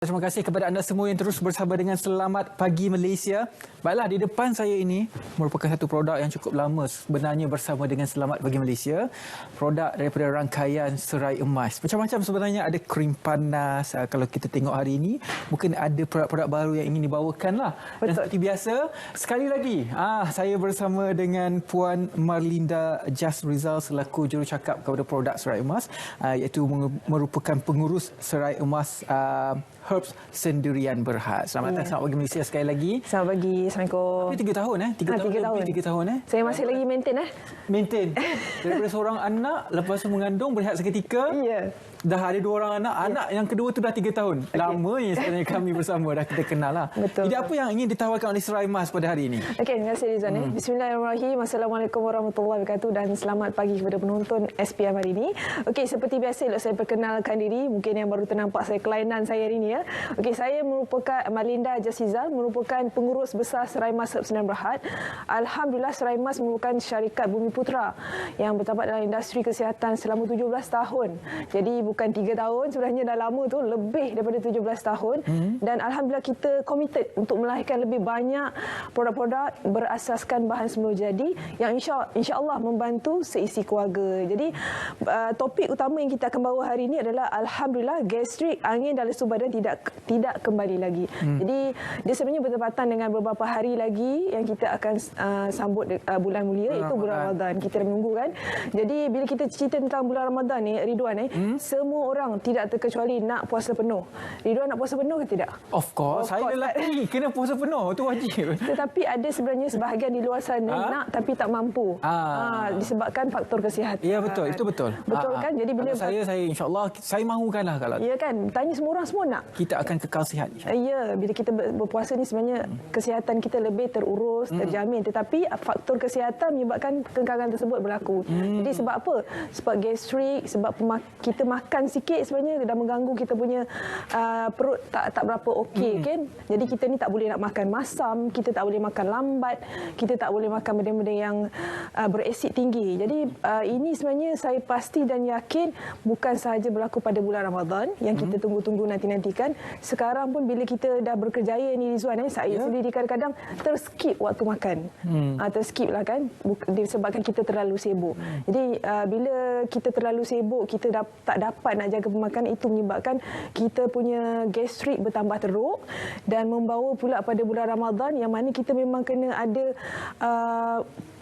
Terima kasih kepada anda semua yang terus bersama dengan Selamat Pagi Malaysia. Baiklah, di depan saya ini merupakan satu produk yang cukup lama sebenarnya bersama dengan Selamat Pagi Malaysia. Produk daripada rangkaian serai emas. Macam-macam sebenarnya, ada krim panas. Kalau kita tengok hari ini, mungkin ada produk-produk baru yang ingin dibawakan lah. Dan seperti biasa, sekali lagi, saya bersama dengan Puan Marlinda Jas Rizal selaku jurucakap kepada produk serai emas, iaitu merupakan pengurus serai emas Herbs Sendirian Berhad. Selamat datang Selamat Pagi Malaysia sekali lagi. Selamat pagi. Assalamualaikum. Tapi 3 tahun 3 tahun. Saya masih lagi maintain Maintain. Daripada seorang anak, lepas tu mengandung, berehat seketika. Ya. Dah ada 2 orang anak. Anak yang kedua tu dah 3 tahun. Lamanya sebenarnya kami bersama, dah kita kenal lah. Betul. Jadi apa yang ingin ditawarkan oleh Serai Emas pada hari ini? Okey, terima kasih Rizwan. Bismillahirrahmanirrahim. Assalamualaikum warahmatullahi wabarakatuh dan selamat pagi kepada penonton SPM hari ini. Okey, seperti biasa saya perkenalkan diri. Mungkin yang baru ternampak saya kelainan saya hari ini ya. Okey, saya merupakan Marlinda Jas Rizal, merupakan pengurus besar Serai Emas Herbs Sendirian Berhad. Alhamdulillah, Serai Emas merupakan syarikat Bumi Putra yang berterlibat dalam industri kesihatan selama 17 tahun. Jadi bukan 3 tahun, sebenarnya dah lama tu, lebih daripada 17 tahun. Dan alhamdulillah kita committed untuk melahirkan lebih banyak produk-produk berasaskan bahan semula jadi yang insya-Allah membantu seisi keluarga. Jadi topik utama yang kita akan bawa hari ini adalah alhamdulillah gastrik, angin dan lesu badan tidak kembali lagi. Jadi dia sebenarnya bertepatan dengan beberapa hari lagi yang kita akan sambut bulan mulia, iaitu bulan Ramadan. Kita dah menunggu kan. Jadi bila kita cerita tentang bulan Ramadan ni, Ridwan semua orang tidak terkecuali nak puasa penuh. Ridwan nak puasa penuh ke tidak? Of course. Saya lelaki kena puasa penuh, tu wajib. Tetapi ada sebenarnya sebahagian di luar sana nak tapi tak mampu. Disebabkan faktor kesihatan. Ya, betul. Itu betul. Betul kan? Jadi bila saya insya-Allah saya mahukanlah kalau. Ya kan? Tanya semua orang semua nak. Kita akan kekal sihat. Ya, bila kita berpuasa ni sebenarnya kesihatan kita lebih terurus, terjamin. Tetapi faktor kesihatan menyebabkan kekekalan tersebut berlaku. Jadi sebab apa? Sebab gastrik, sebab kita makan sikit sebenarnya dah mengganggu kita punya perut tak berapa okey kan. Jadi kita ni tak boleh nak makan masam, kita tak boleh makan lambat, kita tak boleh makan benda-benda yang beresid tinggi. Jadi ini sebenarnya saya pasti dan yakin bukan sahaja berlaku pada bulan Ramadan yang kita tunggu-tunggu nanti-nantikan. Sekarang pun bila kita dah berkerjaya ni Rizwan, saya sendiri kadang-kadang terskip waktu makan. Terskip lah kan, disebabkan kita terlalu sibuk. Jadi bila kita terlalu sibuk, kita tak dapat nak jaga pemakanan, itu menyebabkan kita punya gastrik bertambah teruk dan membawa pula pada bulan Ramadan yang mana kita memang kena ada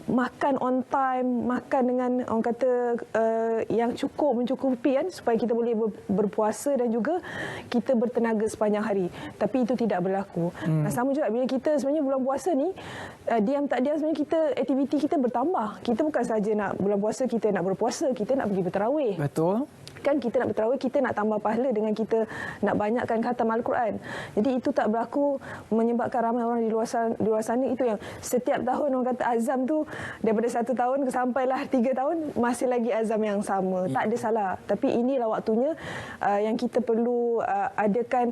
makan on time, makan dengan orang kata yang mencukupi kan, supaya kita boleh berpuasa dan juga kita bertenaga sepanjang hari. Tapi itu tidak berlaku. Sama juga bila kita sebenarnya bulan puasa ni diam tak diam sebenarnya aktiviti kita bertambah. Kita bukan saja nak bulan puasa kita nak berpuasa, kita nak pergi bertarawih. Betul. Kan kita nak bertarawih, kita nak tambah pahala dengan kita nak banyakkan khatam Al-Quran. Jadi itu tak berlaku, menyebabkan ramai orang di luar sana itu yang setiap tahun orang kata azam tu daripada 1 tahun sampailah 3 tahun masih lagi azam yang sama. Tak ada salah. Tapi inilah waktunya yang kita perlu adakan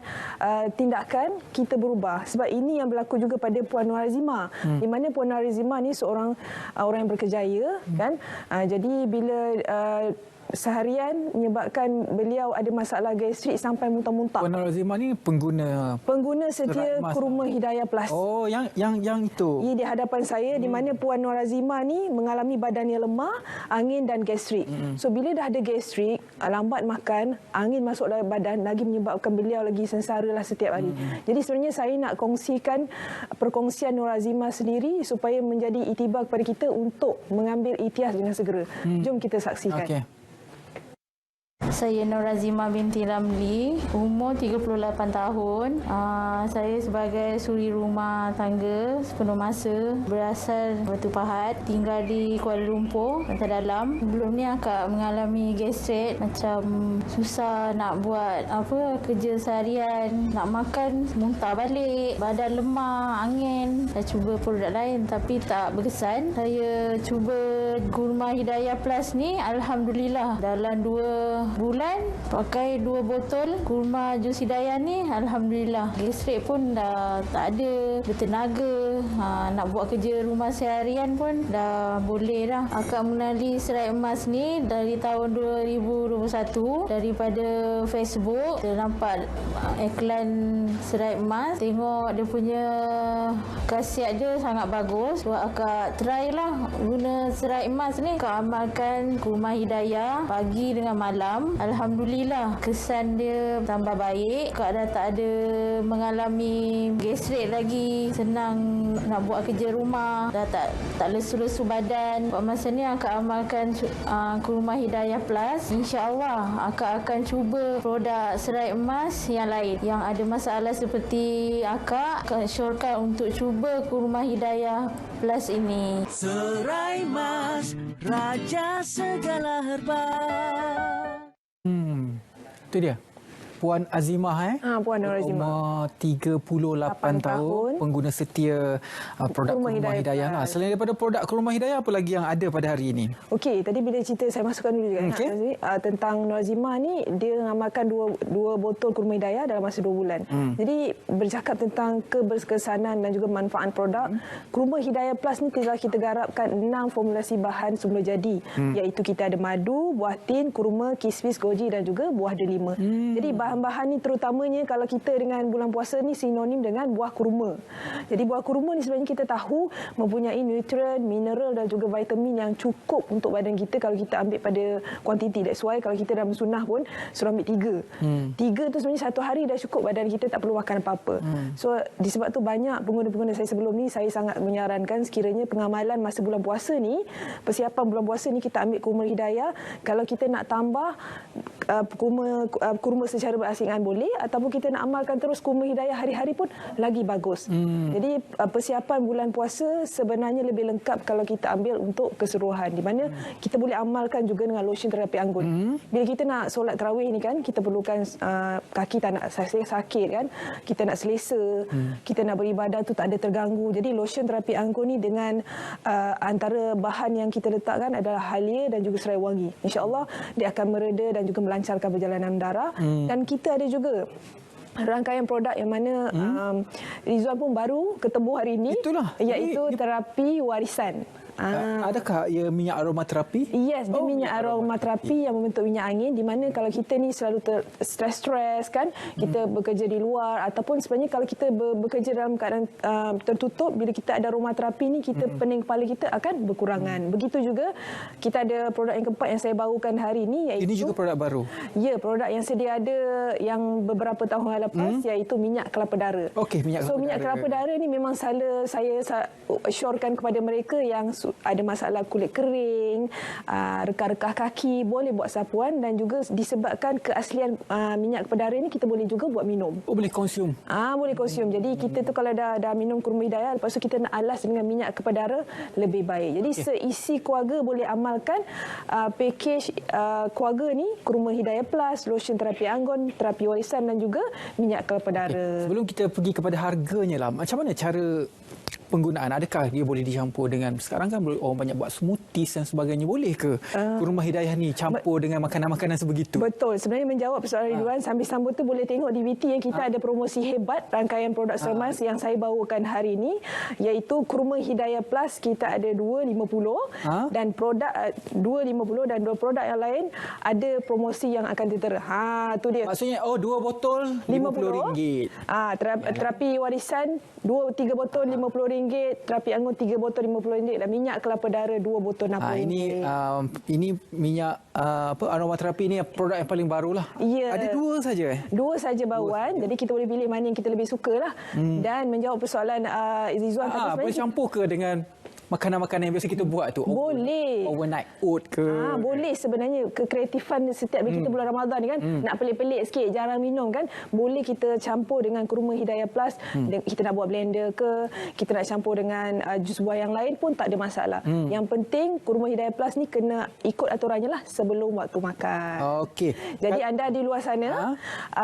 tindakan, kita berubah. Sebab ini yang berlaku juga pada Puan Nur Azimah. Di mana Puan Nur Azimah ni seorang orang yang berkejaya kan. Jadi bila seharian menyebabkan beliau ada masalah gastrik sampai muntah-muntah. Puan Nur Azimah ni pengguna setia Kurma Hidayah Plus. Oh, yang itu. Ini di hadapan saya di mana Puan Nur Azimah ni mengalami badannya lemah, angin dan gastrik. So bila dah ada gastrik, lambat makan, angin masuk dalam badan, lagi menyebabkan beliau lagi sengsara lah setiap hari. Jadi sebenarnya saya nak kongsikan perkongsian Nur Azimah sendiri supaya menjadi iktibar kepada kita untuk mengambil ikhtiar dengan segera. Jom kita saksikan. Okey. Saya Nur Azimah binti Ramli, umur 38 tahun. Saya sebagai suri rumah tangga sepenuh masa, berasal Batu Pahat, tinggal di Kuala Lumpur, Kelantan Dalam. Sebelum ni akak mengalami gastrik, macam susah nak buat kerja seharian, nak makan muntah balik, badan lemah, angin. Saya cuba produk lain tapi tak berkesan. Saya cuba Kurma Hidayah Plus ni, alhamdulillah dalam 2 bulan sebulan pakai 2 botol kurma jus hidayah ni, alhamdulillah gastrik pun dah tak ada, bertenaga. Nak buat kerja rumah seharian pun dah boleh dah. Akak mengenali serai emas ni dari tahun 2021 daripada Facebook. Kita nampak iklan serai emas, tengok dia punya khasiat dia sangat bagus. Buat akak try lah guna serai emas ni. Akak amalkan kurma hidayah pagi dengan malam. Alhamdulillah kesan dia tambah baik. Akak dah tak ada mengalami gastrik lagi, senang nak buat kerja rumah, dah tak lesu-lesu badan. Buat masa ni akak amalkan kurma hidayah plus. InsyaAllah akak akan cuba produk serai emas yang lain yang ada masalah seperti akak syorkan untuk cuba kurma hidayah plus ini. Serai emas, raja segala herba. Itu dia. Puan Azimah Puan Nur umur Azimah. 38 tahun, pengguna setia produk Kurma Hidayah lah. Selain daripada produk Kurma Hidayah, apa lagi yang ada pada hari ini? Okey, tadi bila cerita saya masukkan dulu juga tentang Nur Azimah ni, dia mengamalkan dua botol Kurma Hidayah dalam masa 2 bulan. Jadi bercakap tentang keberkesanan dan juga manfaat produk, Kurma Hidayah Plus ni telah kita garapkan 6 formulasi bahan semula jadi, iaitu kita ada madu, buah tin, kurma, kismis, goji dan juga buah delima. Jadi bahan-bahan ni terutamanya kalau kita dengan bulan puasa ni sinonim dengan buah kurma. Jadi buah kurma ni sebenarnya kita tahu mempunyai nutrien, mineral dan juga vitamin yang cukup untuk badan kita kalau kita ambil pada kuantiti. That's why kalau kita dalam sunnah pun suruh ambil 3. 3 tu sebenarnya satu hari dah cukup, badan kita tak perlu makan apa-apa. So disebab tu banyak pengguna-pengguna saya sebelum ni, saya sangat menyarankan sekiranya pengamalan masa bulan puasa ni, persiapan bulan puasa ni kita ambil kurma hidayah. Kalau kita nak tambah kurma secara berasingan boleh, ataupun kita nak amalkan terus kurma hidayah hari-hari pun lagi bagus. Jadi persiapan bulan puasa sebenarnya lebih lengkap kalau kita ambil untuk keseluruhan, di mana kita boleh amalkan juga dengan lotion terapi anggun. Bila kita nak solat tarawih ni kan, kita perlukan kaki tak nak sakit kan, kita nak selesa, kita nak beribadah tu tak ada terganggu. Jadi lotion terapi anggun ni dengan antara bahan yang kita letakkan adalah halia dan juga serai wangi. InsyaAllah dia akan mereda dan juga melancarkan perjalanan darah. Dan kita ada juga rangkaian produk yang mana Rizwan pun baru ketemu hari ini. Itulah. Iaitu terapi warisan. Adakah ia minyak aromaterapi? Yes, dia minyak aromaterapi yang membentuk minyak angin, di mana kalau kita ni selalu stres kan, kita bekerja di luar ataupun sebenarnya kalau kita bekerja dalam keadaan tertutup, bila kita ada aromaterapi ni, kita pening kepala kita akan berkurangan. Begitu juga kita ada produk yang keempat yang saya bawakan hari ini, iaitu ini juga produk baru. Ya, produk yang sedia ada yang beberapa tahun lepas, iaitu minyak kelapa dara. Okey, minyak kelapa dara ni memang saya syorkan kepada mereka yang ada masalah kulit kering, rekah-rekah kaki, boleh buat sapuan, dan juga disebabkan keaslian minyak kelapa dara ni kita boleh juga buat minum. Oh, boleh konsum? Boleh konsum. Jadi kita tu kalau dah minum kurma hidayah, lepas tu kita nak alas dengan minyak kelapa dara, lebih baik. Jadi seisi keluarga boleh amalkan package keluarga ni, kurma hidayah plus, lotion terapi anggun, terapi warisan dan juga minyak kelapa dara. Sebelum kita pergi kepada harganya lah, macam mana cara penggunaan? Adakah dia boleh dicampur dengan, sekarang kan orang banyak buat smoothies dan sebagainya, boleh ke kurma hidayah ni campur dengan makanan-makanan sebegitu? Betul. Sebenarnya menjawab persoalan Ridwan, sambil sambung tu boleh tengok di VT yang kita ada promosi hebat rangkaian produk semas yang saya bawakan hari ini, iaitu kurma hidayah plus. Kita ada 250 dan produk 250 dan 2 produk yang lain ada promosi yang akan tertera. Tu dia. Maksudnya 2 botol RM50. Terapi warisan 3 botol RM50, terapi anggun 3 botol RM50 dan minyak kelapa dara 2 botol RM60. Ini minyak aromaterapi ni produk yang paling barulah. Ya. Ada 2 saja. 2 saja bawaan. Jadi kita boleh pilih mana yang kita lebih suka lah. Dan menjawab persoalan Rizwan tadi, boleh campur ke dengan makanan-makanan yang biasa kita buat tu? Boleh. Overnight oat ke? Boleh sebenarnya. Kekreatifan setiap kita bulan Ramadan ni kan, nak pelik-pelik sikit, jarang minum kan, boleh kita campur dengan kurma hidayah plus. Kita nak buat blender ke, kita nak campur dengan jus buah yang lain pun tak ada masalah. Yang penting kurma hidayah plus ni kena ikut aturannya lah sebelum waktu makan. Okey. Jadi anda di luar sana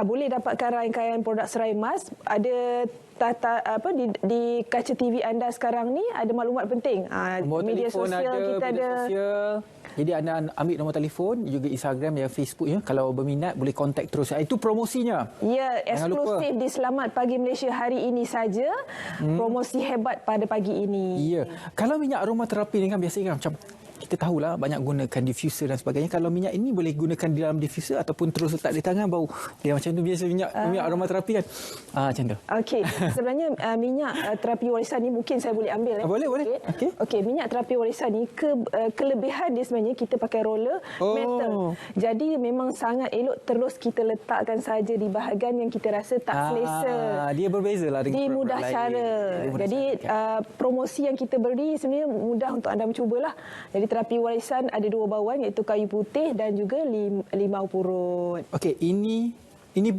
boleh dapatkan rangkaian produk serai emas. Ada di kaca TV anda sekarang ni ada maklumat penting. Nombor Media telefon sosial ada, kita media ada. sosial. Jadi anda ambil nombor telefon, juga Instagram dan Facebook ya. Kalau berminat boleh kontak terus. Itu promosinya. Ya, Jangan lupa. eksklusif di Selamat Pagi Malaysia hari ini saja. Promosi hebat pada pagi ini. Ya. Kalau minyak aromaterapi ni kan biasanya kan macam kita tahulah banyak gunakan diffuser dan sebagainya. Kalau minyak ini boleh gunakan di dalam diffuser ataupun terus letak di tangan bau. Dia macam tu biasa minyak aromaterapi kan. Macam tu. Okey, sebenarnya minyak terapi warisan ni mungkin saya boleh ambil. Boleh. Okey. Okey, minyak terapi warisan ni kelebihan dia sebenarnya kita pakai roller metal. Jadi memang sangat elok terus kita letakkan saja di bahagian yang kita rasa tak selesa. Dia berbezalah dengan Dimudah produk cara. lain. Jadi promosi yang kita beri sebenarnya mudah untuk anda mencubalah. Jadi terapi warisan ada 2 bauan iaitu kayu putih dan juga limau purut. Okey, ini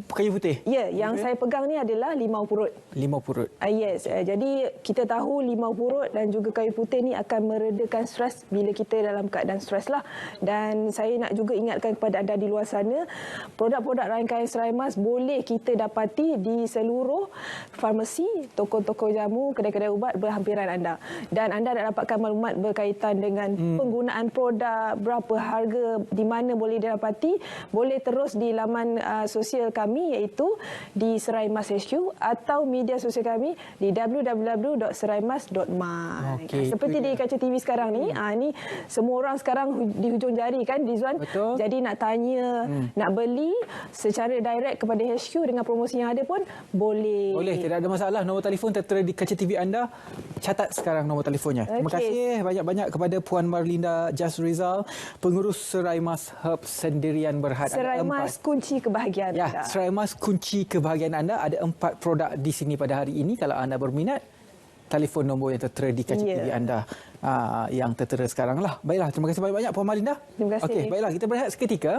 kayu putih. Ya, yang saya pegang ni adalah limau purut. Limau purut. Yes, jadi kita tahu limau purut dan juga kayu putih ni akan meredakan stres bila kita dalam keadaan stres lah. Dan saya nak juga ingatkan kepada anda di luar sana, produk-produk rangkaian serai emas boleh kita dapati di seluruh farmasi, toko-toko jamu, kedai-kedai ubat berhampiran anda. Dan anda nak dapatkan maklumat berkaitan dengan penggunaan produk, berapa harga, di mana boleh didapati, boleh terus di laman sosial kami iaitu di Serai Emas HQ atau media sosial kami di www.seraimas.my. Okey, Seperti di kaca TV sekarang ni, ni semua orang sekarang di hujung jari kan Rizwan. Betul. Jadi nak tanya, nak beli secara direct kepada HQ dengan promosi yang ada pun boleh. Boleh, tidak ada masalah. Nombor telefon tertera di kaca TV anda. Catat sekarang nombor telefonnya. Terima Okey. kasih banyak-banyak kepada Puan Marlinda Jas Rizal, pengurus Serai Emas Herb Sendirian Berhad. Serai Ada Emas 4. kunci kebahagiaan Ya, anda. Serai Emas kunci kebahagiaan anda. Ada 4 produk di sini pada hari ini. Kalau anda berminat, telefon nombor yang tertera di kaca TV anda yang tertera sekarang lah. Baiklah, terima kasih banyak-banyak Puan Marlinda. Terima kasih. Okey, baiklah, kita berehat seketika.